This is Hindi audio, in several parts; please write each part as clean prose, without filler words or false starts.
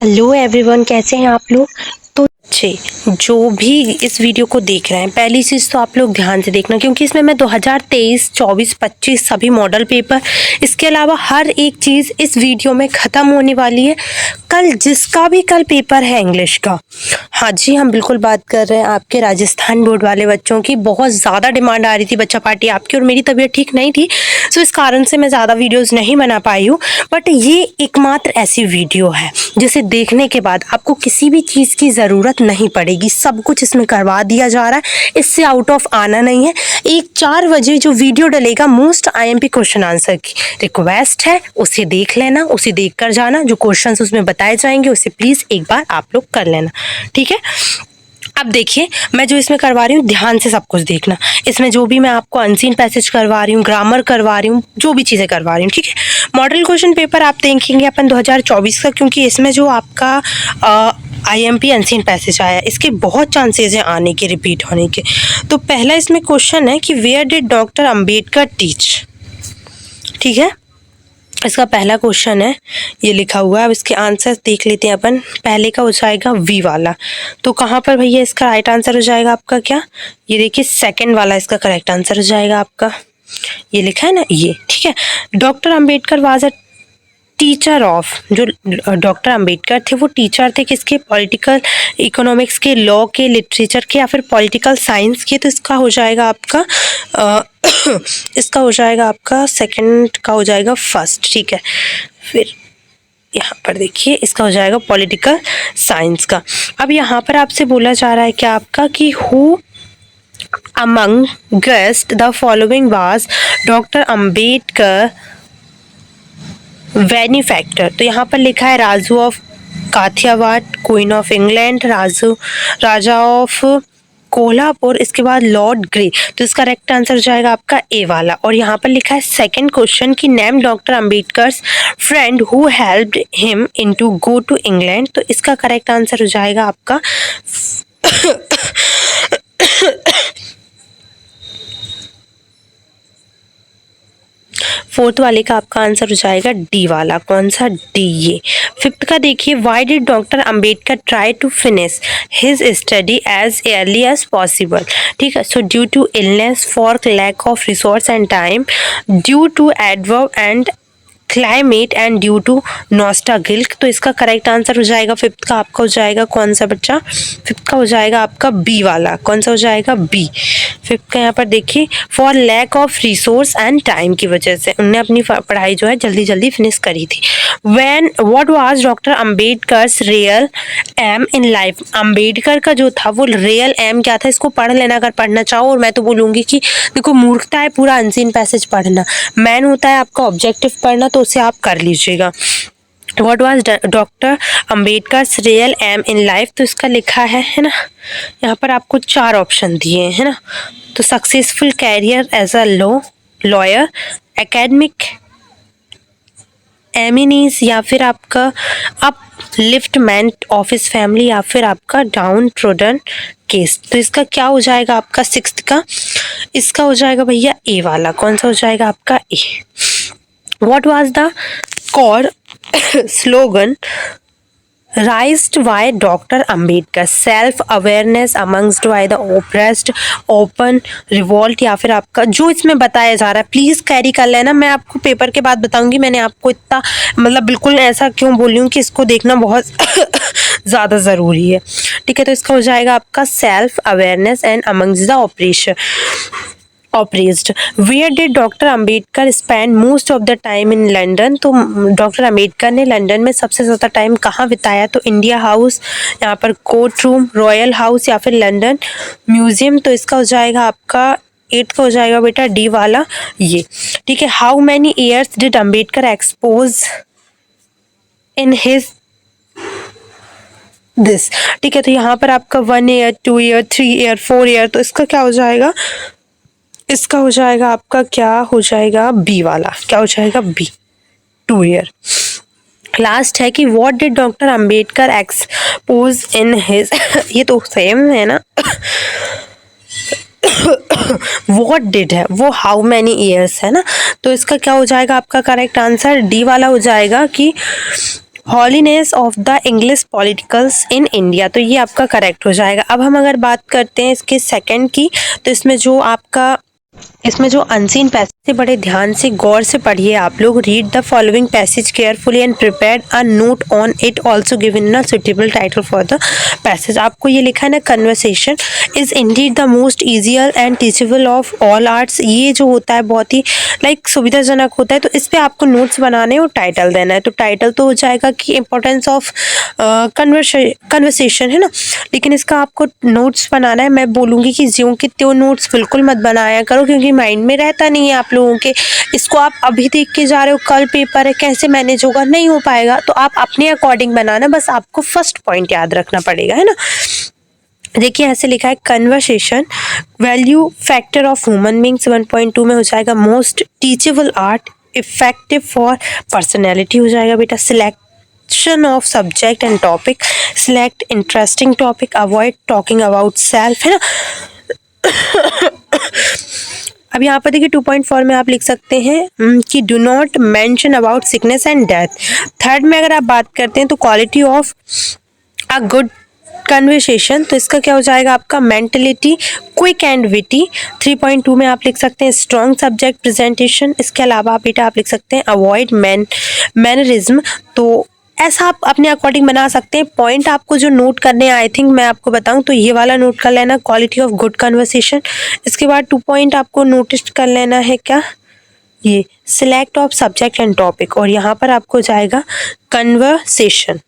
हेलो एवरीवन, कैसे हैं आप लोग। तो बच्चे जो भी इस वीडियो को देख रहे हैं, पहली चीज़ तो आप लोग ध्यान से देखना, क्योंकि इसमें मैं 2023, 24, 25 सभी मॉडल पेपर, इसके अलावा हर एक चीज़ इस वीडियो में ख़त्म होने वाली है। कल जिसका भी कल पेपर है इंग्लिश का, हाँ जी, हम बिल्कुल बात कर रहे हैं आपके राजस्थान बोर्ड वाले बच्चों की। बहुत ज़्यादा डिमांड आ रही थी बच्चा पार्टी आपकी, और मेरी तबीयत ठीक नहीं थी, सो इस कारण से मैं ज़्यादा वीडियोज़ नहीं बना पाई हूँ। बट ये एकमात्र ऐसी वीडियो है जिसे देखने के बाद आपको किसी भी चीज़ की ज़रूरत नहीं पड़ेगी। सब कुछ इसमें करवा दिया जा रहा है, इससे आउट ऑफ आना नहीं है। एक 4 बजे जो वीडियो डलेगा मोस्ट आईएमपी क्वेश्चन आंसर की रिक्वेस्ट है, उसे देख लेना, उसे देख कर जाना। जो क्वेश्चन उसमें बताए जाएंगे उसे प्लीज़ एक बार आप लोग कर लेना, ठीक है। अब देखिए, मैं जो इसमें करवा रही हूँ ध्यान से सब कुछ देखना। इसमें जो भी मैं आपको अनसीन पैसेज करवा रही हूँ, ग्रामर करवा रही हूँ, जो भी चीज़ें करवा रही हूँ, ठीक है। मॉडल क्वेश्चन पेपर आप देखेंगे अपन 2024 का, क्योंकि इसमें जो आपका आईएमपी अनसीन पैसेज आया, इसके बहुत चांसेस हैं आने के, रिपीट होने के। तो पहला इसमें क्वेश्चन है कि where did doctor Ambedkar teach, ठीक है। इसका पहला क्वेश्चन है, ये लिखा हुआ है। अब इसके आंसर देख लेते हैं अपन। पहले का हो जाएगा वी वाला, तो कहाँ पर भैया इसका राइट आंसर हो जाएगा आपका क्या, ये देखिए सेकंड वाला इसका करेक्ट आंसर हो जाएगा आपका। ये लिखा है ना, ये ठीक है। Doctor Ambedkar was a teacher of, जो डॉक्टर अंबेडकर थे वो टीचर थे किसके, पॉलिटिकल इकोनॉमिक्स के, लॉ के, लिटरेचर के, या फिर पॉलिटिकल साइंस के। तो इसका हो जाएगा आपका इसका हो जाएगा आपका सेकंड का हो जाएगा फर्स्ट, ठीक है। फिर यहाँ पर देखिए इसका हो जाएगा पॉलिटिकल साइंस का। अब यहाँ पर आपसे बोला जा रहा है क्या आपका कि who among guest the following was doctor Ambedkar benefactor. तो यहाँ पर लिखा है Raju of Kathiawar, queen of England, Raja of Kolhapur, इसके बाद लॉर्ड ग्रे। तो इसका करेक्ट आंसर हो जाएगा आपका ए वाला। और यहाँ पर लिखा है सेकंड क्वेश्चन कि name doctor Ambedkar's friend who helped him into go to England. तो इसका करेक्ट आंसर हो जाएगा आपका फोर्थ वाले का आपका आंसर हो जाएगा डी वाला। कौन सा, डी। ये फिफ्थ का देखिए, why did doctor Ambedkar try to finish his study as early as possible, ठीक है। So due to illness, for lack of resource and time, due to adverb and climate, and due to nostalgia. तो इसका करेक्ट आंसर हो जाएगा फिफ्थ का आपका हो जाएगा कौन सा बच्चा, फिफ्थ का हो जाएगा आपका बी वाला। कौन सा हो जाएगा, बी। फिफ्थ का यहाँ पर देखिए, for lack of resource and time की वजह से उन्होंने अपनी पढ़ाई जो है जल्दी जल्दी फिनिश करी थी। What was doctor Ambedkar's real aim in life. Ambedkar का जो था वो रियल एम क्या था, इसको पढ़ लेना अगर पढ़ना चाहो। और मैं तो बोलूँगी कि देखो, मूर्खता है पूरा अनसीन पैसेज पढ़ना, मैन होता है आपका ऑब्जेक्टिव पढ़ना, तो उसे आप कर लीजिएगा। What was doctor Ambedkar's real aim in life. तो इसका लिखा है ना, यहाँ पर आपको 4 ऑप्शन दिए हैं ना। तो successful career as a lawyer, academic eminence, या फिर आपका अपलिफ्टमेंट ऑफ हिज फैमिली, या फिर आपका डाउन ट्रोडन केस। तो इसका क्या हो जाएगा आपका सिक्स्थ का, इसका हो जाएगा भैया ए वाला। कौन सा हो जाएगा आपका ए। What was the core slogan raised by Dr. Ambedkar? Self awareness amongst by the oppressed, open revolt, या फिर आपका जो इसमें बताया जा रहा है प्लीज कैरी कर लेना। मैं आपको पेपर के बाद बताऊंगी मैंने आपको इतना मतलब बिल्कुल ऐसा क्यों बोली हूँ कि इसको देखना बहुत ज़्यादा ज़रूरी है, ठीक है। तो इसका हो जाएगा आपका self awareness and amongst the operation oppressed. Where did doctor Ambedkar spend most of the time in London. तो डॉक्टर अंबेडकर ने लंदन में सबसे ज़्यादा टाइम कहाँ बिताया, तो इंडिया हाउस, यहाँ पर कोर्ट रूम, रॉयल हाउस, या फिर लंदन म्यूजियम। तो इसका हो जाएगा आपका 8 का हो जाएगा बेटा डी वाला, ये ठीक है। How many years did Ambedkar expose in his this, ठीक है। तो यहाँ पर आपका 1 ईयर, 2 ईयर, 3 ईयर, 4 ईयर। तो इसका क्या हो जाएगा, इसका हो जाएगा आपका क्या हो जाएगा बी वाला। क्या हो जाएगा बी, 2 ईयर। लास्ट है कि what did doctor Ambedkar expose in his ये तो सेम है ना व्हाट डिड है वो हाउ मैनी ईयर्स है ना। तो इसका क्या हो जाएगा आपका करेक्ट आंसर डी वाला हो जाएगा कि holiness of the English politicals in India, तो ये आपका करेक्ट हो जाएगा। अब हम अगर बात करते हैं इसके सेकंड की, तो इसमें जो अनसीन पैसेज से बड़े ध्यान से गौर से पढ़िए आप लोग। Read the following passage carefully and prepare a note on it, also given a suitable title for the passage. आपको ये लिखा है ना, conversation is Indeed the most easier and teachable of all arts. ये जो होता है बहुत ही सुविधाजनक होता है, तो इस पे आपको नोट्स बनाने और टाइटल देना है। तो टाइटल तो हो जाएगा कि इंपॉर्टेंस ऑफ कन्वर्सेशन, है ना, लेकिन इसका आपको नोट्स बनाना है। मैं बोलूँगी कि ज्यों कि त्यों नोट्स बिल्कुल मत बनाया करो, क्योंकि माइंड में रहता नहीं है आप लोगों के। इसको आप अभी देख के जा रहे हो, कल पेपर है, कैसे मैनेज होगा, नहीं हो पाएगा। तो आप अपने अकॉर्डिंग बनाना, बस आपको फर्स्ट पॉइंट याद रखना पड़ेगा, है ना। देखिए ऐसे लिखा है, conversation value factor of human beings 1.2 में हो जाएगा most teachable art, effective for personality हो जाएगा बेटा। Selection of subject and topic, select interesting topic, avoid talking about self, है ना। अब यहाँ पर देखिए 2.4 में आप लिख सकते हैं कि do not mention about sickness and death. Third में अगर आप बात करते हैं तो quality of a good conversation, तो इसका क्या हो जाएगा आपका, मेंटलिटी क्विक एंड विटी। 3.2 में आप लिख सकते हैं स्ट्रॉन्ग सब्जेक्ट प्रेजेंटेशन। इसके अलावा आप बेटा आप लिख सकते हैं अवॉइड मैनरिज्म। तो ऐसा आप अपने अकॉर्डिंग बना सकते हैं। पॉइंट आपको जो नोट करने हैं, आई थिंक मैं आपको बताऊं तो ये वाला नोट कर लेना, क्वालिटी ऑफ गुड कन्वर्सेशन। इसके बाद 2 पॉइंट आपको नोटिस कर लेना है, क्या, ये select of subject and topic, और यहाँ पर आपको जाएगा कन्वर्सेशन।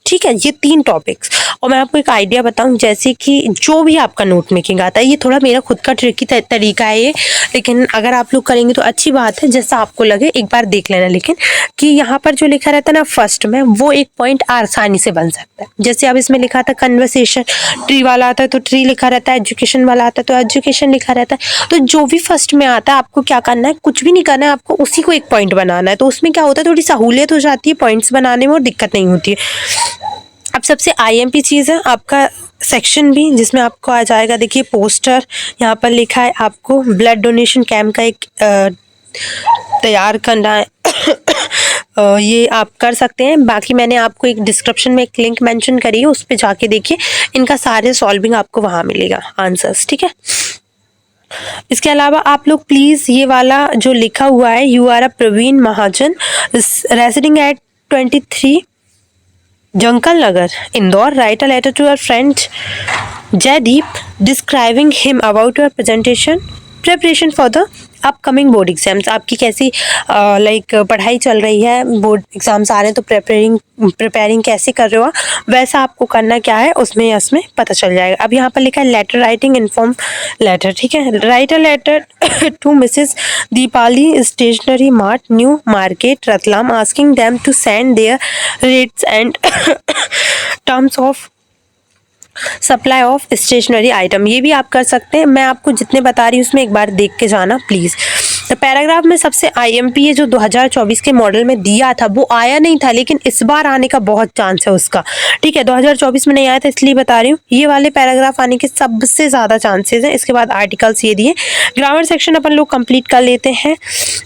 ठीक है, ये 3 टॉपिक्स। और मैं आपको एक आइडिया बताऊं, जैसे कि जो भी आपका नोट मेकिंग आता है, ये थोड़ा मेरा खुद का ट्रिकी तरीका है ये, लेकिन अगर आप लोग करेंगे तो अच्छी बात है, जैसा आपको लगे एक बार देख लेना। लेकिन कि यहाँ पर जो लिखा रहता है ना फर्स्ट में, वो एक पॉइंट आसानी से बन सकता है। जैसे अब इसमें लिखा था कन्वर्सेशन, ट्री वाला आता है तो ट्री लिखा रहता है, एजुकेशन वाला आता है तो एजुकेशन लिखा रहता है। तो जो भी फर्स्ट में आता है आपको क्या करना है, कुछ भी नहीं करना है, आपको उसी को एक पॉइंट बनाना है। तो उसमें क्या होता है, थोड़ी सहूलियत हो जाती है पॉइंट्स बनाने में और दिक्कत नहीं होती है। अब सबसे आईएमपी चीज़ है आपका सेक्शन भी, जिसमें आपको आ जाएगा, देखिए पोस्टर यहाँ पर लिखा है आपको ब्लड डोनेशन कैंप का एक तैयार करना है। ये आप कर सकते हैं। बाकी मैंने आपको एक डिस्क्रिप्शन में एक लिंक मेंशन करी है, उस पर जाके देखिए, इनका सारे सॉल्विंग आपको वहाँ मिलेगा आंसर्स, ठीक है। इसके अलावा आप लोग प्लीज़ ये वाला जो लिखा हुआ है, you are a Praveen Mahajan residing at 23 Jankal Nagar, Indore, write a letter to your friend Jaideep describing him about your preparation for the upcoming board exams. आपकी कैसी पढ़ाई चल रही है, बोर्ड एग्जाम्स आ रहे हैं तो प्रिपेयरिंग कैसे कर रहे हो, वैसा आपको करना क्या है उसमें पता चल जाएगा। अब यहाँ पर लिखा है लेटर राइटिंग इन्फॉर्म लेटर, ठीक है। Write a letter to Mrs Deepali stationery mart new market Ratlam asking them to send their rates and terms of supply of stationery item. ये भी आप कर सकते हैं। मैं आपको जितने बता रही हूँ उसमें एक बार देख के जाना प्लीज़। तो पैराग्राफ में सबसे आईएमपी है जो 2024 के मॉडल में दिया था, वो आया नहीं था, लेकिन इस बार आने का बहुत चांस है उसका, ठीक है। 2024 में नहीं आया था इसलिए बता रही हूँ, ये वाले पैराग्राफ आने के सबसे ज़्यादा चांसेस हैं। इसके बाद आर्टिकल्स ये दिए, ग्रामर सेक्शन अपन लोग कंप्लीट कर लेते हैं।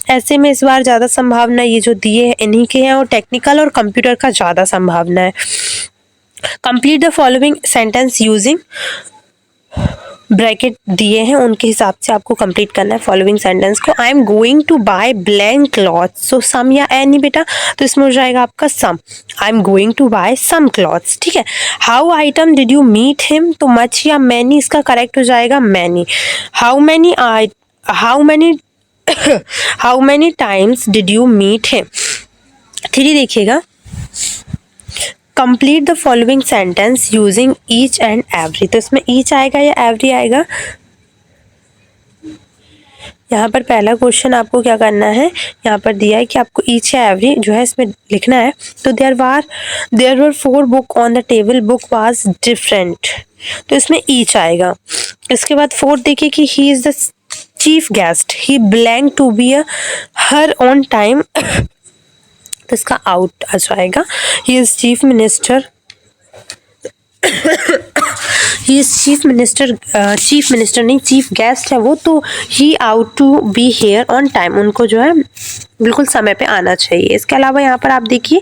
ऐसे में इस बार ज़्यादा संभावना ये जो दिए हैं इन्हीं के हैं, और टेक्निकल और कंप्यूटर का ज़्यादा संभावना है। Complete the following sentence using bracket दिए हैं, उनके हिसाब से आपको कंप्लीट करना है फॉलोइंग सेंटेंस को। I am going to buy blank clothes, so some या एनी बेटा, तो इसमें हो जाएगा आपका some. I am going to buy some clothes, ठीक है। How item did you meet him, तो मच या मैनी, इसका करेक्ट हो जाएगा many. How many times did you meet him. 3 देखिएगा, complete the following sentence using each and every, तो इसमें ईच आएगा या एवरी आएगा। यहाँ पर पहला क्वेश्चन आपको क्या करना है, यहाँ पर दिया है कि आपको ईच या एवरी जो है इसमें लिखना है। तो there were 4 book on the table, book was different, तो इसमें ईच आएगा। इसके बाद 4 देखिए कि he is the chief guest, he blank to be her on time, तो इसका आउट आ जाएगा। He is chief minister, he is chief minister नहीं, चीफ गेस्ट है वो, तो he ought to be here on time, उनको जो है बिल्कुल समय पे आना चाहिए। इसके अलावा यहाँ पर आप देखिए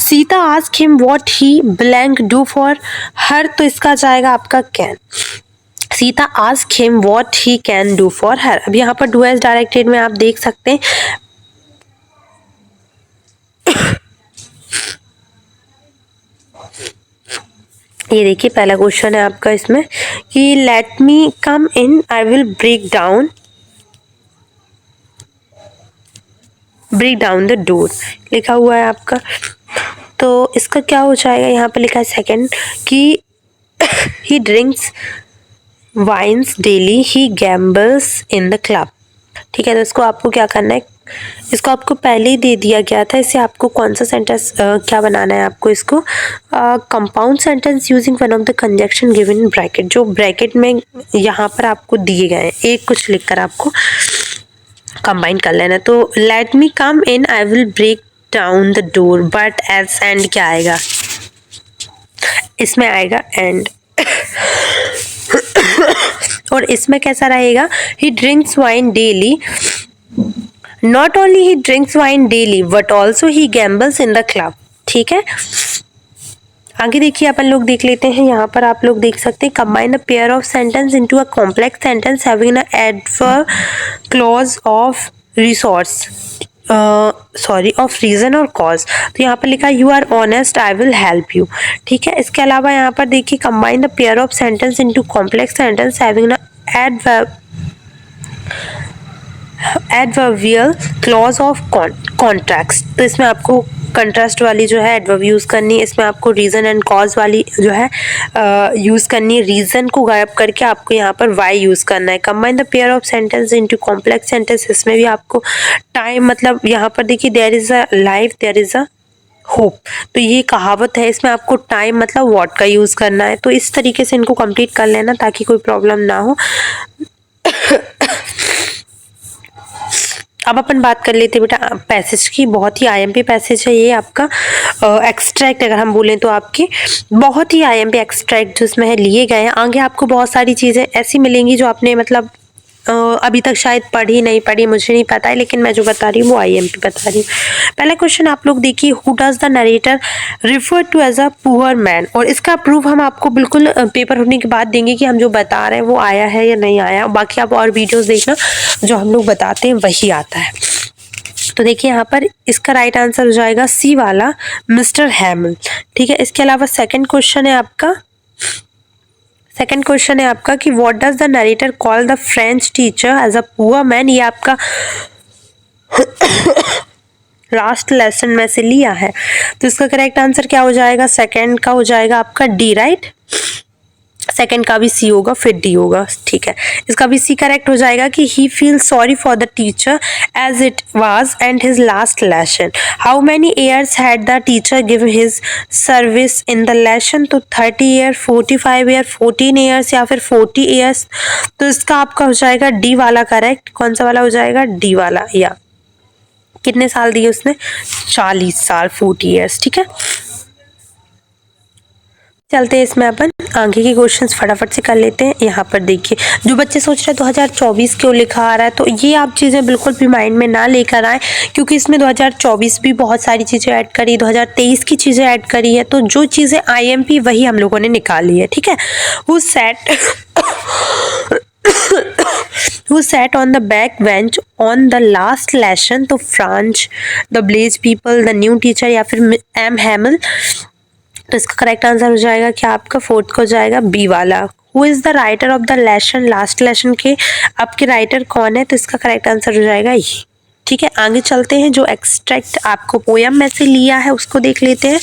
Sita ask him what he blank do for her, तो इसका जाएगा आपका can. Sita ask him what he can do for her. अब यहाँ पर डू एज डायरेक्टेड में आप देख सकते हैं ये देखिए पहला क्वेश्चन है आपका इसमें कि let me come in, I will break down the door लिखा हुआ है आपका। तो इसका क्या हो जाएगा, यहाँ पे लिखा है सेकंड कि he drinks wines daily, he gambles in the club. ठीक है, तो इसको आपको क्या करना है, इसको आपको पहले ही दे दिया गया था, इसे आपको कौन सा सेंटेंस क्या बनाना है आपको, इसको compound sentence using one of the conjunction given in bracket, जो ब्रैकेट में यहाँ पर आपको दिए गए हैं एक कुछ लिखकर आपको कंबाइन कर लेना। तो let me come in, I will break down the door, but as and क्या आएगा, इसमें आएगा एंड और इसमें कैसा रहेगा, he drinks wine daily, not only he drinks wine daily but also he gambles in the club. ठीक है, आगे देखिए अपन लोग देख लेते हैं, यहाँ पर आप लोग देख सकते हैं combine a pair of sentence into a complex sentence having a adverb clause of resource of reason और कॉज। तो यहाँ पर लिखा you are honest, I will help you. ठीक है, इसके अलावा यहाँ पर देखिए combine the pair of sentence into complex sentence having adverbial clause of contract. तो इसमें आपको कंट्रास्ट वाली जो है एडवर्ब यूज़ करनी है, इसमें आपको रीज़न एंड कॉज वाली जो है यूज़ करनी है, रीज़न को गायब करके आपको यहाँ पर वाई यूज़ करना है। Combine the pair of sentence into complex sentence, इसमें भी आपको टाइम मतलब यहाँ पर देखिए there is a life there is a hope, तो ये कहावत है, इसमें आपको टाइम मतलब व्हाट का यूज़ करना है। तो इस तरीके से इनको कंप्लीट कर लेना ताकि कोई प्रॉब्लम ना हो। अब अपन बात कर लेते हैं बेटा पैसेज की, बहुत ही आईएमपी पैसेज है ये आपका, एक्सट्रैक्ट अगर हम बोलें तो आपके बहुत ही आईएमपी एक्सट्रैक्ट जो इसमें है लिए गए हैं। आगे आपको बहुत सारी चीज़ें ऐसी मिलेंगी जो आपने मतलब अभी तक शायद पढ़ी नहीं पढ़ी मुझे नहीं पता है, लेकिन मैं जो बता रही हूँ वो आईएमपी बता रही हूँ। पहला क्वेश्चन आप लोग देखिए, who does the narrator refer to as a poor man, और इसका प्रूफ हम आपको बिल्कुल पेपर होने के बाद देंगे कि हम जो बता रहे हैं वो आया है या नहीं आया। बाकी आप और वीडियोस देखना, जो हम लोग बताते हैं वही आता है। तो देखिए यहाँ पर इसका राइट आंसर हो जाएगा सी वाला, मिस्टर हैमिल। ठीक है, इसके अलावा सेकंड क्वेश्चन है आपका कि what does the narrator call the French teacher as a poor man, ये आपका लास्ट लेसन में से लिया है। तो इसका करेक्ट आंसर क्या हो जाएगा, सेकंड का हो जाएगा आपका डी, राइट। सेकंड का भी सी होगा फिर डी होगा। ठीक है, इसका भी सी करेक्ट हो जाएगा कि he feel sorry for the teacher as it was and his last lesson. How many years had the teacher give his service in the lesson, तो 30 ईयर, 45 ईयर, 14 ईयर्स या फिर 40 ईयर्स। तो इसका आपका हो जाएगा डी वाला करेक्ट। कौन सा वाला हो जाएगा, डी वाला। या कितने साल दिए उसने, 40 साल, 40 ईयर्स। ठीक है, चलते हैं इसमें अपन आगे के क्वेश्चंस फटाफट से कर लेते हैं। यहाँ पर देखिए जो बच्चे सोच रहे हैं 2024 क्यों लिखा आ रहा है, तो ये आप चीज़ें बिल्कुल भी माइंड में ना लेकर आए, क्योंकि इसमें 2024 भी बहुत सारी चीज़ें ऐड करी, 2023 की चीज़ें ऐड करी है, तो जो चीज़ें आईएमपी वही हम लोगों ने निकाली है। ठीक है, who sat on the back bench on the last lesson, तो French, the blaze people, the new teacher या फिर एम हैमिल। तो इसका करेक्ट आंसर हो जाएगा क्या आपका, फोर्थ को जाएगा बी वाला। Who is the writer of the lesson, last lesson के आपके राइटर कौन है, तो इसका करेक्ट आंसर हो जाएगा ये। ठीक है, आगे चलते हैं, जो एक्सट्रैक्ट आपको पोयम में से लिया है उसको देख लेते हैं।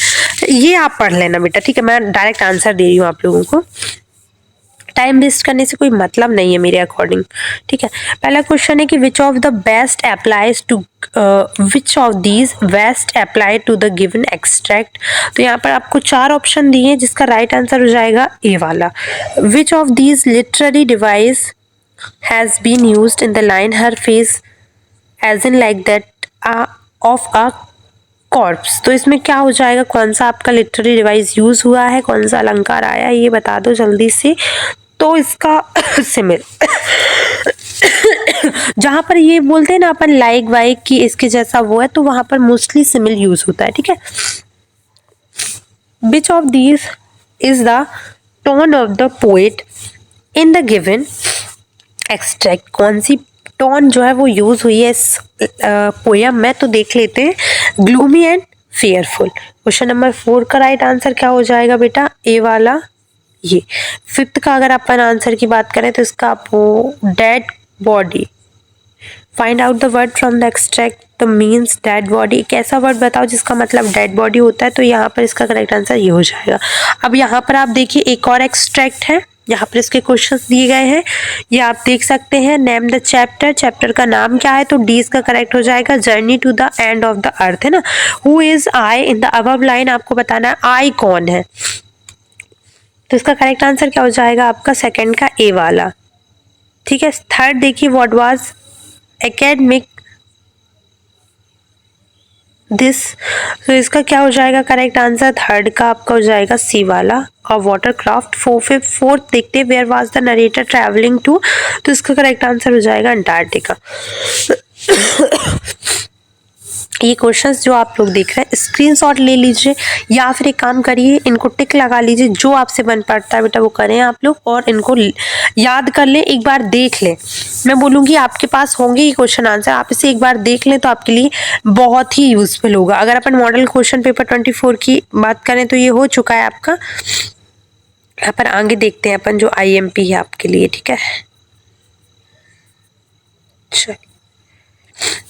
ये आप पढ़ लेना बेटा, ठीक है, मैं डायरेक्ट आंसर दे रही हूँ आप लोगों को, टाइम वेस्ट करने से कोई मतलब नहीं है मेरे अकॉर्डिंग। ठीक है, पहला क्वेश्चन है कि which of the best applies to which of these best apply to the given extract. तो यहाँ पर आपको 4 ऑप्शन दिए हैं, जिसका राइट आंसर हो जाएगा ए वाला। Which of these literary device has been used in the line her face as in like that of a corpse. तो इसमें क्या हो जाएगा, कौन सा आपका लिटरेरी डिवाइस यूज हुआ है, कौन सा अलंकार आया, ये बता दो जल्दी से। तो इसका सिमिल जहां पर ये बोलते हैं ना अपन लाइक वाइक की इसके जैसा वो है, तो वहां पर मोस्टली सिमिल यूज होता है, ठीक है। विच of these is the tone of the poet in the given extract. कौन सी टोन जो है वो यूज हुई है इस पोयम में, तो देख लेते हैं। Gloomy and fearful. Question number 4 का राइट आंसर क्या हो जाएगा बेटा, ए वाला ये। 5th का अगर अपन आंसर की बात करें तो इसका वो dead body. Find out the word from the extract the means dead body. एक ऐसा वर्ड बताओ जिसका मतलब डेड बॉडी होता है, तो यहाँ पर इसका करेक्ट आंसर ये हो जाएगा। अब यहाँ पर आप देखिए एक और एक्सट्रैक्ट है, यहाँ पर इसके क्वेश्चंस दिए गए हैं, ये आप देख सकते हैं। नेम द चैप्टर, चैप्टर का नाम क्या है, तो डी इसका करेक्ट हो जाएगा। Journey to the end of the earth है ना। Who is I in the above line, आपको बताना है आई कौन है, तो इसका करेक्ट आंसर क्या हो जाएगा आपका सेकंड का ए वाला, ठीक है। 3rd देखिए, व्हाट वाज एकेडमिक दिस, तो इसका क्या हो जाएगा करेक्ट आंसर, 3rd का आपका हो जाएगा सी वाला। और वाटरक्राफ्ट। 4th देखते हैं, where was the narrator travelling to, तो इसका करेक्ट आंसर हो जाएगा अंटार्कटिका। ये क्वेश्चंस जो आप लोग देख रहे हैं स्क्रीनशॉट ले लीजिए, या फिर एक काम करिए इनको टिक लगा लीजिए, जो आपसे बन पड़ता है बेटा वो करें आप लोग, और इनको याद कर लें, एक बार देख लें। मैं बोलूँगी आपके पास होंगे ये क्वेश्चन आंसर, आप इसे एक बार देख लें तो आपके लिए बहुत ही यूजफुल होगा। अगर अपन मॉडल क्वेश्चन पेपर 24 की बात करें तो ये हो चुका है आपका। यहाँ पर आगे देखते हैं अपन जो IMP है आपके लिए, ठीक है। चलिए,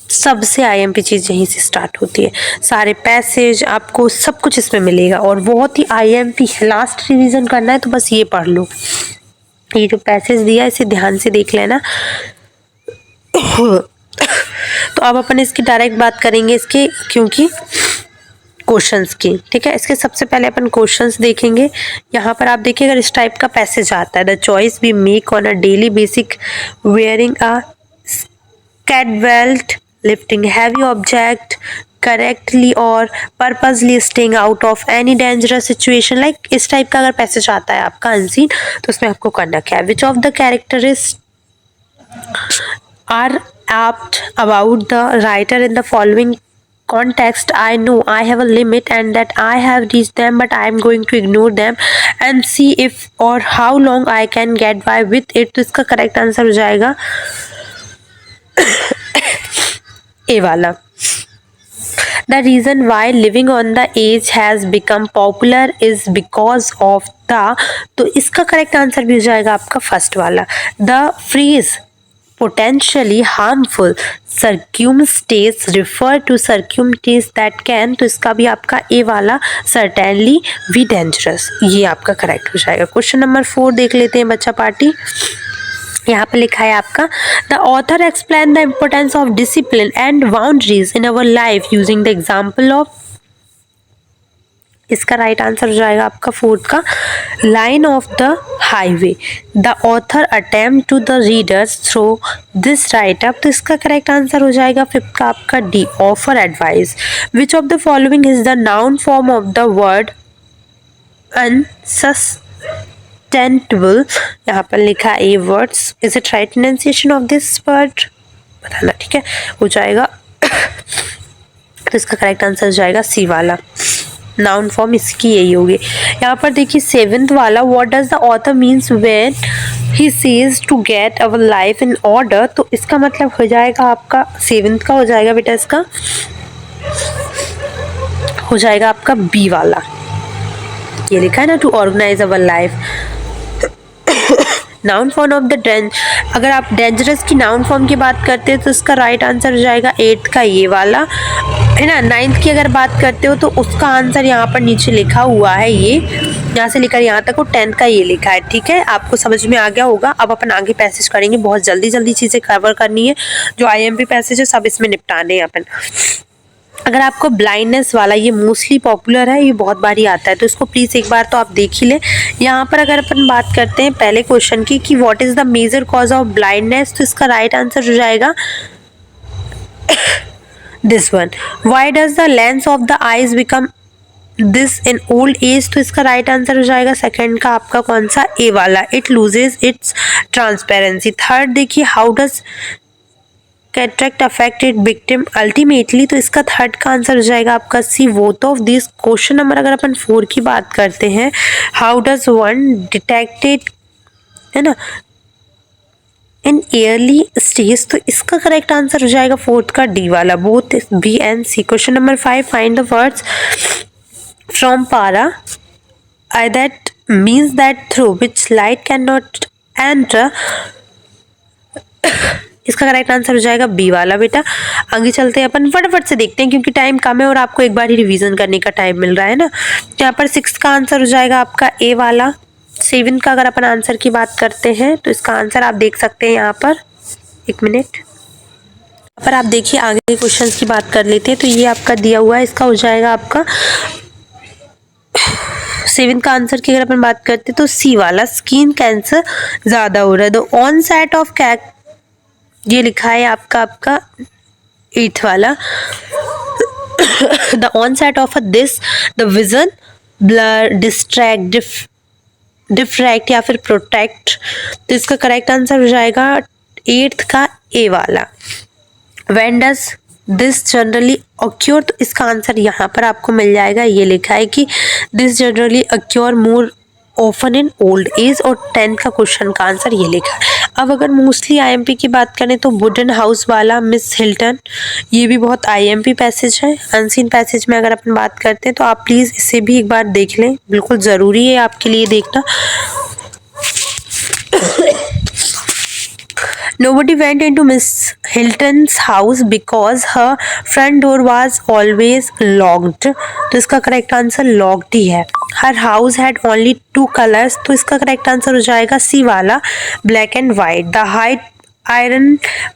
सबसे IMP चीज यहीं से स्टार्ट होती है, सारे पैसेज आपको सब कुछ इसमें मिलेगा, और बहुत ही IMP है। लास्ट रिवीजन करना है तो बस ये पढ़ लो, ये जो पैसेज दिया है इसे ध्यान से देख लेना। तो अब अपन इसकी डायरेक्ट बात करेंगे इसके, क्योंकि क्वेश्चंस की, ठीक है। इसके सबसे पहले अपन क्वेश्चंस देखेंगे। यहाँ पर आप देखिए, अगर इस टाइप का पैसेज आता है, the choice we make on a daily basic wearing a seat belt, lifting heavy object correctly और purposely staying out of any dangerous situation, like इस टाइप का अगर पैसेज आता है आपका अनसीन, तो उसमें आपको करना क्या है। which of the characters are apt about the writer in the following context? I know I have a limit and that I have reached them, but I am going to ignore them and see if or how long I can get by with it। तो इसका करेक्ट आंसर हो जाएगा ए वाला। The reason why living on the edge has become popular is because of the, तो इसका करेक्ट आंसर भी हो जाएगा आपका फर्स्ट वाला। The phrase potentially harmful circumstances refer to circumstances that can, तो इसका भी आपका ए वाला certainly be dangerous, ये आपका करेक्ट हो जाएगा। क्वेश्चन नंबर 4 देख लेते हैं बच्चा पार्टी। यहाँ पर लिखा है आपका, the author explain the importance of discipline and boundaries in our life using the example of, इसका राइट आंसर हो जाएगा आपका 4th का line of the highway. The author attempt to the readers through this write up, तो इसका करेक्ट आंसर हो जाएगा 5th का आपका D, offer advice. Which of the following is the noun form of the word unsustainable, यहाँ पर लिखा ए words, is it right pronunciation of this word, बताना, ठीक है, हो जाएगा। तो इसका करेक्ट आंसर हो जाएगा सी वाला, नाउन फॉर्म इसकी यही होगी। यहाँ पर देखिए 7th वाला, what does the author means when he says to get our life in order, तो इसका मतलब हो जाएगा आपका 7th का हो जाएगा बेटा, इसका हो जाएगा आपका बी वाला, ये लिखा है ना, to organise our life. Noun form of the अगर आप डेंजरस की नाउन फॉर्म की बात करते हैं तो इसका राइट आंसर हो जाएगा 8th का ये वाला, है ना। 9th की अगर बात करते हो तो उसका आंसर यहाँ पर नीचे लिखा हुआ है, ये यहाँ से लेकर यहाँ तक, और 10th का ये लिखा है, ठीक है। आपको समझ में आ गया होगा। अब अपन आगे पैसेज करेंगे, बहुत जल्दी जल्दी चीज़ें कवर करनी है, जो IMP पैसेज है सब इसमें निपटाने हैं अपन। अगर आपको ब्लाइंडनेस वाला, ये मोस्टली पॉपुलर है, ये बहुत बारी आता है, तो इसको प्लीज़ एक बार तो आप देख ही लें। यहाँ पर अगर अपन बात करते हैं पहले क्वेश्चन की कि what is the major cause of blindness, तो इसका राइट आंसर हो जाएगा this one. Why does the lens of the eyes become this in old age, तो इसका राइट आंसर हो जाएगा सेकंड का आपका कौन सा, ए वाला, it loses its transparency. Third देखिए, how does cataract affected victim ultimately, तो इसका थर्ड का आंसर हो जाएगा आपका C, both of this. Question number अगर अपन 4 की बात करते हैं, हाउ डज वन डिटेक्टेड, है ना, इन एयरली स्टेज, तो इसका करेक्ट आंसर हो जाएगा फोर्थ का डी वाला, both B and C. Question number 5, find the words from para I that means that through which light can not enter, इसका करेक्ट आंसर हो जाएगा बी वाला बेटा। आगे चलते हैं, अपन फटाफट से देखते हैं क्योंकि टाइम कम है और आपको एक बार ही रिवीजन करने का टाइम मिल रहा है ना। यहाँ पर 6 का आंसर हो जाएगा आपका ए वाला। 7 का अगर अपन आंसर की बात करते हैं तो इसका आंसर आप देख सकते हैं यहाँ पर, एक मिनट, यहाँ पर आप देखिए आगे के क्वेश्चंस की बात कर लेते हैं। तो ये आपका दिया हुआ है, इसका हो जाएगा आपका 7 का आंसर की अगर अपन बात करते हैं तो सी वाला, स्किन कैंसर ज्यादा हो रहा है। द ऑनसेट ऑफ कैट, ये लिखा है आपका 8th वाला, the onset of this the vision blur distract diffract या फिर प्रोटेक्ट, तो इसका करेक्ट आंसर हो जाएगा 8th का ए वाला। When does this generally occur, तो इसका आंसर यहाँ पर आपको मिल जाएगा, ये लिखा है कि this generally occur more often in old as, और 10th का क्वेश्चन का आंसर ये लिखा है। अब अगर मोस्टली आईएमपी की बात करें तो वुडन हाउस वाला मिस हिल्टन, ये भी बहुत आईएमपी पैसेज है। अनसीन पैसेज में अगर अपन बात करते हैं तो आप प्लीज इसे भी एक बार देख लें, बिल्कुल जरूरी है आपके लिए देखना। Nobody went into Miss Hilton's house because her front door was always locked, तो इसका करेक्ट आंसर लॉक्ड ही है। Her house had only 2 colors, तो इसका करेक्ट आंसर हो जाएगा सी वाला, black and white. The high iron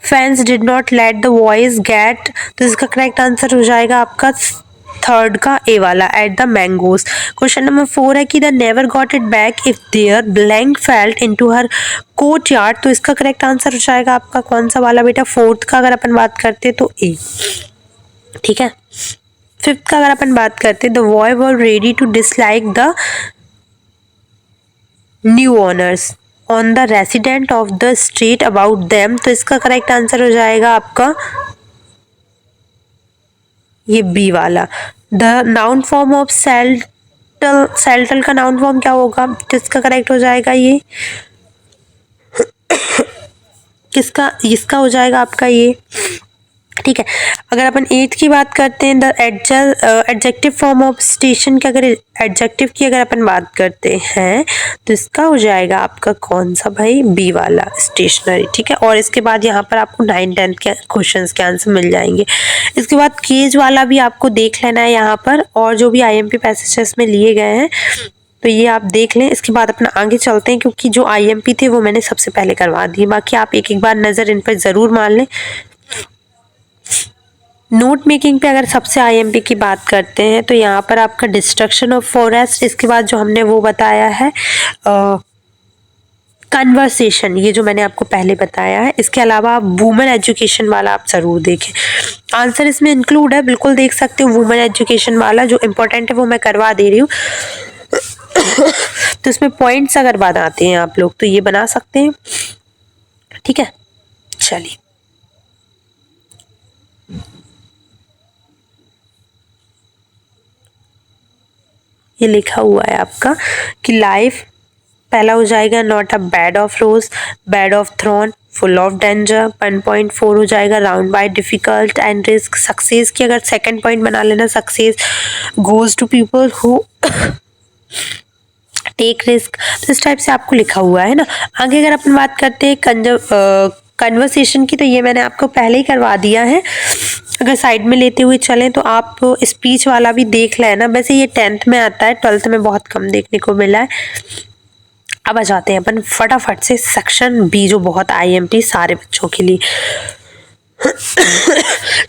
fence did not let the boys get, तो इसका करेक्ट आंसर हो जाएगा आपका 3rd का ए वाला, at the mangoes. Question number 4 है कि the never got it back if there blank felt into her courtyard, तो इसका करेक्ट आंसर हो जाएगा आपका कौन सा वाला बेटा, 4th का अगर अपन बात करते हैं तो ए, ठीक है। 5th का अगर अपन बात करते हैं, the boy were ready to dislike the new owners on the resident of the street about them, तो इसका करेक्ट आंसर हो जाएगा आपका ये बी वाला। द नाउन फॉर्म ऑफ सेल्टल, सेल्टल का नाउन फॉर्म क्या होगा, तो इसका करेक्ट हो जाएगा ये किसका, इसका हो जाएगा आपका ये, ठीक है। अगर अपन 8th की बात करते हैं, the adjective form of station की अगर एडजेक्टिव की अगर अपन बात करते हैं तो इसका हो जाएगा आपका कौन सा भाई, बी वाला, स्टेशनरी, ठीक है। और इसके बाद यहाँ पर आपको 9-10 के क्वेश्चंस के आंसर मिल जाएंगे। इसके बाद केज वाला भी आपको देख लेना है यहाँ पर, और जो भी आईएमपी पैसेजेस में लिए गए हैं तो ये आप देख लें। इसके बाद अपना आगे चलते हैं क्योंकि जो आईएमपी थे वो मैंने सबसे पहले करवा दिए, बाकी आप एक एक बार नजर इन पर जरूर मार लें। नोट मेकिंग पे अगर सबसे आईएमपी की बात करते हैं तो यहाँ पर आपका डिस्ट्रक्शन ऑफ फॉरेस्ट, इसके बाद जो हमने वो बताया है कन्वर्सेशन, ये जो मैंने आपको पहले बताया है। इसके अलावा आप वुमेन एजुकेशन वाला आप जरूर देखें, आंसर इसमें इंक्लूड है, बिल्कुल देख सकते हो। वुमेन एजुकेशन वाला जो इम्पोर्टेंट है वो मैं करवा दे रही हूँ तो इसमें पॉइंट्स अगर बनाते हैं आप लोग तो ये बना सकते हैं, ठीक है। चलिए ये लिखा हुआ है आपका कि लाइफ, पहला हो जाएगा not a bed of rose, bed of thorns, full of danger. 1.4 हो जाएगा round by difficult and risk. Success की अगर सेकंड पॉइंट बना लेना, success goes to people who take risk, तो इस टाइप से आपको लिखा हुआ है ना। आगे अगर अपन बात करते हैं कन्वर्सेशन की, तो ये मैंने आपको पहले ही करवा दिया है। अगर साइड में लेते हुए चलें तो आप स्पीच वाला भी देख लेना, वैसे ये 10th में आता है, 12th में बहुत कम देखने को मिला है। अब आ जाते हैं अपन फटाफट से सेक्शन बी, जो बहुत आईएमपी सारे बच्चों के लिए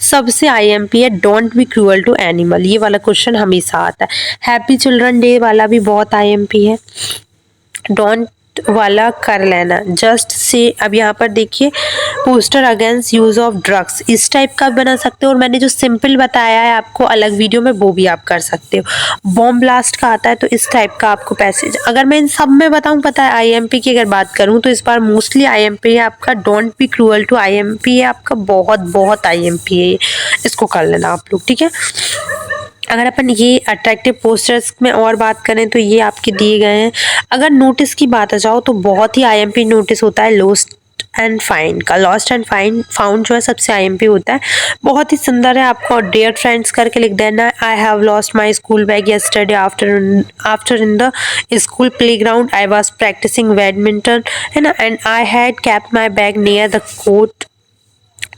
सबसे आईएमपी है, don't be cruel to animal, ये वाला क्वेश्चन हमेशा आता है। हैप्पी चिल्ड्रन डे वाला भी बहुत आईएमपी है। डोंट वाला कर लेना। जस्ट से अब यहाँ पर देखिए poster against use of drugs, इस टाइप का बना सकते हो। और मैंने जो सिंपल बताया है आपको अलग वीडियो में, वो भी आप कर सकते हो। बॉम्ब ब्लास्ट का आता है तो इस टाइप का आपको पैसेज, अगर मैं इन सब में बताऊं, पता है आईएमपी की अगर बात करूं तो इस बार मोस्टली आईएमपी है आपका। Don't be cruel to IMP है आपका, बहुत बहुत आईएमपी है, इसको कर लेना आप लोग, ठीक है। अगर अपन ये अट्रैक्टिव पोस्टर्स में और बात करें तो ये आपके दिए गए हैं। अगर नोटिस की बात आ जाओ तो बहुत ही आईएमपी नोटिस होता है लॉस्ट एंड फाइंड का। लॉस्ट एंड फाउंड जो है सबसे आईएमपी होता है, बहुत ही सुंदर है। आपको डियर फ्रेंड्स करके लिख देना है। I have lost my school bag yesterday after in the school playground I was practising badminton, है ना, and I had kept my bag near the court.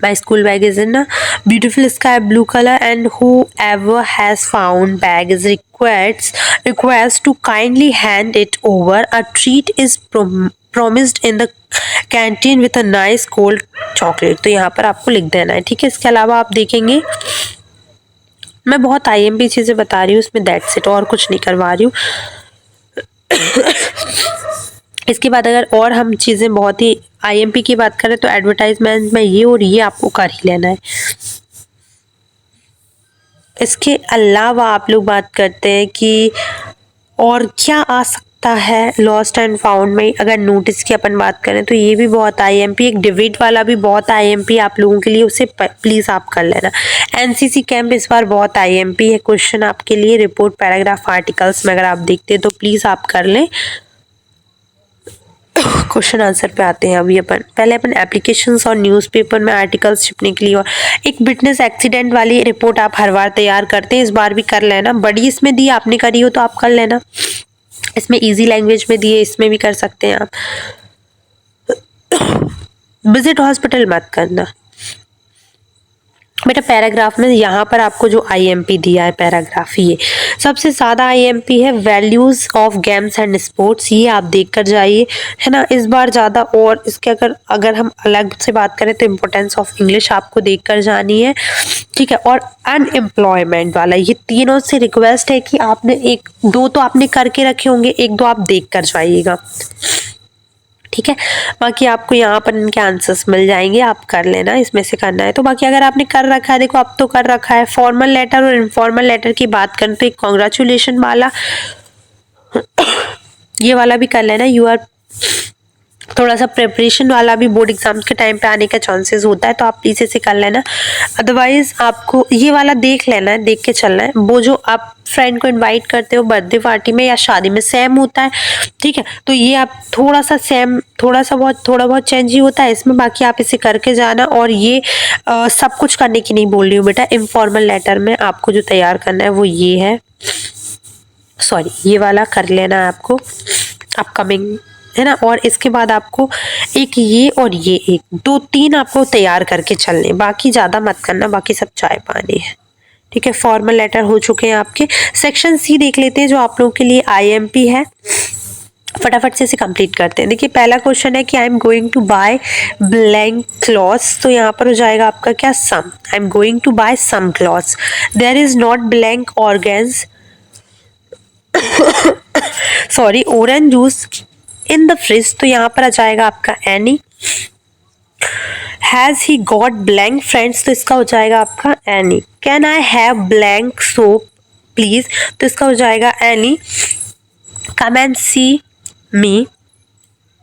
My school bag is in a beautiful sky blue color, and whoever has found bag is request to kindly hand it over. A treat is promised in the canteen with a nice cold chocolate. तो यहाँ पर आपको लिख देना है, ठीक है। इसके अलावा आप देखेंगे मैं बहुत आईएमपी चीजें बता रही हूँ इसमें, दैट्स इट, और कुछ नहीं करवा रही हूँ। इसके बाद अगर और हम चीज़ें बहुत ही आईएमपी की बात करें तो एडवर्टाइजमेंट में ये और ये आपको कर ही लेना है। इसके अलावा आप लोग बात करते हैं कि और क्या आ सकता है लॉस्ट एंड फाउंड में। अगर नोटिस की अपन बात करें तो ये भी बहुत आईएमपी, एक डिबेट वाला भी बहुत आईएमपी आप लोगों के लिए, उसे प्लीज आप कर लेना। एनसीसी कैंप इस बार बहुत आईएमपी है क्वेश्चन आपके लिए। रिपोर्ट पैराग्राफ आर्टिकल्स में अगर आप देखते हैं तो प्लीज आप कर लें। क्वेश्चन आंसर पे आते हैं अभी अपन। पहले अपन एप्लीकेशंस और न्यूज़पेपर में आर्टिकल्स छपने के लिए, और एक विटनेस एक्सीडेंट वाली रिपोर्ट आप हर बार तैयार करते हैं, इस बार भी कर लेना। बड़ी इसमें दी आपने करी हो तो आप कर लेना। इसमें इजी लैंग्वेज में दिए, इसमें भी कर सकते हैं आप। विजिट हॉस्पिटल मत करना बेटा। पैराग्राफ में यहाँ पर आपको जो आईएमपी दिया है पैराग्राफ, ये सबसे ज़्यादा आईएमपी है। Values of games and sports, ये आप देख कर जाइए, है ना, इस बार ज़्यादा। और इसके अगर हम अलग से बात करें तो इम्पोर्टेंस ऑफ इंग्लिश आपको देख कर जानी है, ठीक है। और अनएम्प्लॉयमेंट वाला, ये तीनों से रिक्वेस्ट है कि आपने एक दो तो आपने करके रखे होंगे, एक दो आप देख कर जाइएगा, ठीक है। बाकी आपको यहाँ पर इनके आंसर्स मिल जाएंगे, आप कर लेना, इसमें से करना है तो। बाकी अगर आपने कर रखा है, देखो अब तो कर रखा है। फॉर्मल लेटर और इनफॉर्मल लेटर की बात करें तो एक कॉन्ग्रेचुलेशन वाला ये वाला भी कर लेना। यू आर थोड़ा सा प्रिपरेशन वाला भी बोर्ड एग्जाम्स के टाइम पे आने का चांसेस होता है, तो आप प्लीज इसे कर लेना। अदरवाइज आपको ये वाला देख लेना है, देख के चलना है। वो जो आप फ्रेंड को इनवाइट करते हो बर्थडे पार्टी में या शादी में, सेम होता है, ठीक है। तो ये आप थोड़ा सा सेम, थोड़ा बहुत चेंज ही होता है इसमें। बाकी आप इसे करके जाना। और ये सब कुछ करने की नहीं बोल रही हूँ बेटा। इनफॉर्मल लेटर में आपको जो तैयार करना है वो ये है, सॉरी ये वाला कर लेना है आपको, अपकमिंग, है ना। और इसके बाद आपको एक ये और ये एक दो तीन आपको तैयार करके चलने, बाकी ज़्यादा मत करना, बाकी सब चाय पानी है, ठीक है। फॉर्मल लेटर हो चुके हैं आपके। सेक्शन सी देख लेते हैं जो आप लोगों के लिए आईएमपी है, फटाफट से इसे कंप्लीट करते हैं। देखिए पहला क्वेश्चन है कि I am going to buy blank clothes, तो यहाँ पर हो जाएगा आपका क्या, some. I am going to buy some clothes. There is not blank organs sorry orange juice in the fridge, तो यहाँ पर आ जाएगा आपका any. Has he got blank friends, तो इसका हो जाएगा आपका any. Can I have blank soap please, तो इसका हो जाएगा any. Come and see me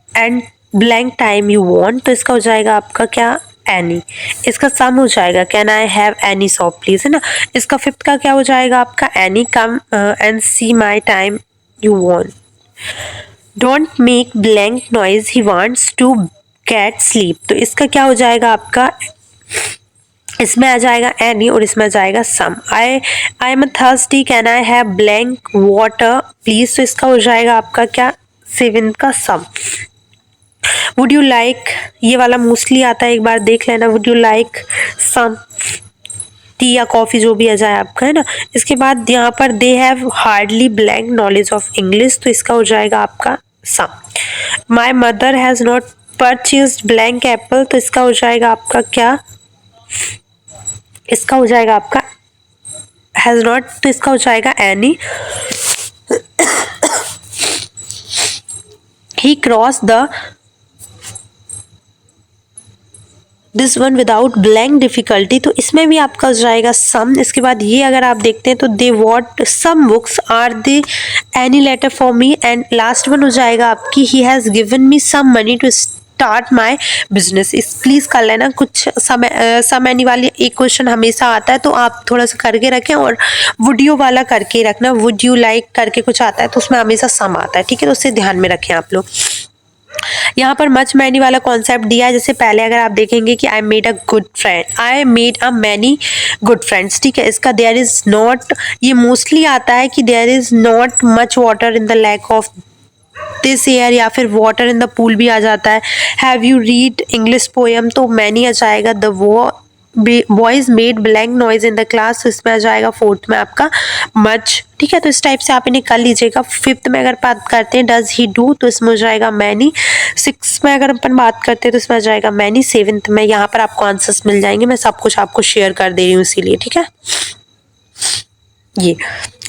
and blank time you want, तो इसका हो जाएगा आपका क्या, एनी। इसका सम हो जाएगा can I have any soap please, है ना। इसका फिफ्थ का क्या हो जाएगा आपका, any. Come and see my time you want. Don't make blank noise he wants to get sleep, तो इसका क्या हो जाएगा आपका, इसमें आ जाएगा एनी और इसमें आ जाएगा some. I am thirsty can I have blank water please, तो इसका हो जाएगा आपका क्या, सेवेंथ का सम। वुड यू लाइक, ये वाला मोस्टली आता है, एक बार देख लेना। Would you like some tea या कॉफी, जो भी आ जाए आपका, है ना। इसके बाद यहाँ पर they have hardly blank knowledge of English, तो इसका हो जाएगा आपका some. My mother has not purchased blank apple, तो इसका हो जाएगा आपका क्या, इसका हो जाएगा आपका हैज नॉट, तो इसका हो जाएगा any. He cross the this one without blank difficulty, तो इसमें भी आपका हो जाएगा सम। इसके बाद ये अगर आप देखते हैं तो they want some books are they any letter for me, and last one हो जाएगा आपकी he has given me some money to start my business. इस प्लीज़ कर लेना, कुछ सम एनी वाली एक क्वेश्चन हमेशा आता है तो आप थोड़ा सा करके रखें, और वुड यू वाला करके रखना, वुड यू लाइक करके कुछ आता है तो उसमें हमेशा सम आता है, ठीक है, तो उससे ध्यान में रखें आप लोग। यहाँ पर मच मैनी वाला कॉन्सेप्ट दिया है, जैसे पहले अगर आप देखेंगे कि I made a good friend, I made a many good friends, ठीक है। इसका देयर इज नॉट, ये मोस्टली आता है कि there is not much water in the lake of this year, या फिर वाटर इन द पूल भी आ जाता है। Have you read English poem, तो मैनी आ जाएगा। The boys made blank noise in the class, तो इसमें आ जाएगा फोर्थ में आपका मच, ठीक है। तो इस टाइप से आप इन्हें कर लीजिएगा। फिफ्थ में अगर बात करते हैं डज ही डू, तो इसमें हो जाएगा मैनी। सिक्स में अगर अपन बात करते हैं तो इसमें आ जाएगा मैनी। सेवेंथ में यहाँ पर आपको आंसर्स मिल जाएंगे, मैं सब कुछ आपको शेयर कर दे रही हूँ इसीलिए, ठीक है। ये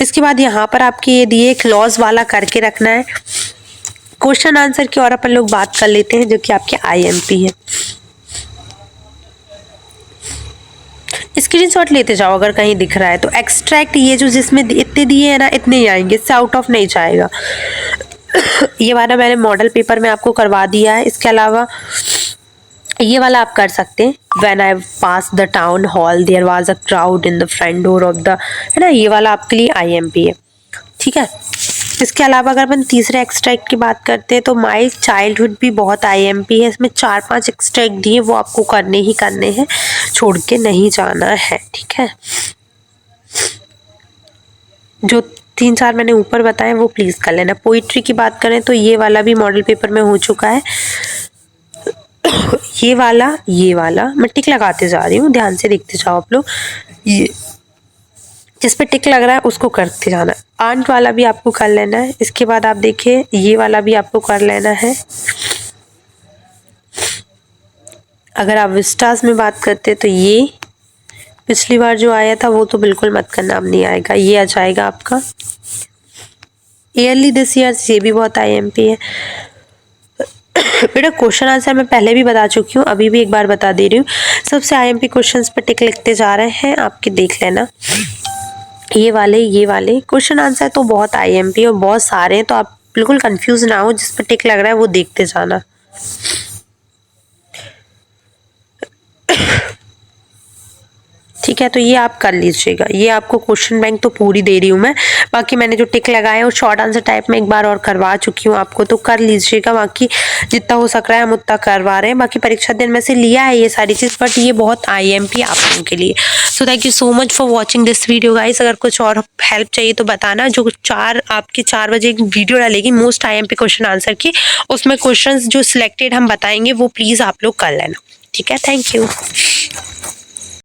इसके बाद यहाँ पर आपके ये दिए क्लॉज वाला करके रखना है। क्वेश्चन आंसर की और अपन लोग बात कर लेते हैं, जो कि आपके IMP है। स्क्रीनशॉट लेते जाओ अगर कहीं दिख रहा है तो। एक्सट्रैक्ट, ये जो जिसमें इतने दिए हैं ना, इतने ही आएंगे, इससे आउट ऑफ नहीं जाएगा। ये वाला मैंने मॉडल पेपर में आपको करवा दिया है। इसके अलावा ये वाला आप कर सकते हैं। When I pass the town hall there was a crowd in the front door of the, है ना, ये वाला आपके लिए IMP है, ठीक है। इसके अलावा अगर अपन तीसरे एक्सट्रैक्ट की बात करते हैं तो माई चाइल्डहुड भी बहुत IMP है। इसमें 4-5 एक्सट्रैक्ट दिए, वो आपको करने ही करने हैं, छोड़ के नहीं जाना है, ठीक है। जो 3-4 मैंने ऊपर बताए वो प्लीज़ कर लेना। पोइट्री की बात करें तो ये वाला भी मॉडल पेपर में हो चुका है। ये वाला मैं टिक लगाते जा रही हूँ, ध्यान से देखते जाओ आप लोग। ये जिस पे टिक लग रहा है उसको करते जाना। आंट वाला भी आपको कर लेना है। इसके बाद आप देखिए ये वाला भी आपको कर लेना है। अगर आप विस्टास में बात करते हैं तो ये पिछली बार जो आया था वो तो बिल्कुल मत करना, अब नहीं आएगा। ये आ जाएगा आपका ईयरली दिस ईयर, ये भी बहुत IMP है। बेटा क्वेश्चन आंसर मैं पहले भी बता चुकी हूँ, अभी भी एक बार बता दे रही हूँ। सबसे IMP क्वेश्चंस पे टिक लिखते जा रहे हैं, आपके देख लेना। ये वाले क्वेश्चन आंसर तो बहुत IMP और बहुत सारे हैं, तो आप बिल्कुल कंफ्यूज ना हो, जिस पे टिक लग रहा है वो देखते जाना। ठीक है, तो ये आप कर लीजिएगा। ये आपको क्वेश्चन बैंक तो पूरी दे रही हूँ मैं, बाकी मैंने जो टिक लगाए और शॉर्ट आंसर टाइप में एक बार और करवा चुकी हूँ आपको, तो कर लीजिएगा। बाकी जितना हो सक रहा है हम उतना करवा रहे हैं। बाकी परीक्षा दिन में से लिया है ये सारी चीज़, बट ये बहुत IMP आप लोगों के लिए। So thank you so much for watching this video guys. अगर कुछ और हेल्प चाहिए तो बताना। जो 4 बजे एक वीडियो डालेगी मोस्ट IMP क्वेश्चन आंसर की, उसमें क्वेश्चन जो सिलेक्टेड हम बताएंगे वो प्लीज़ आप लोग कर लेना, ठीक है। Thank you.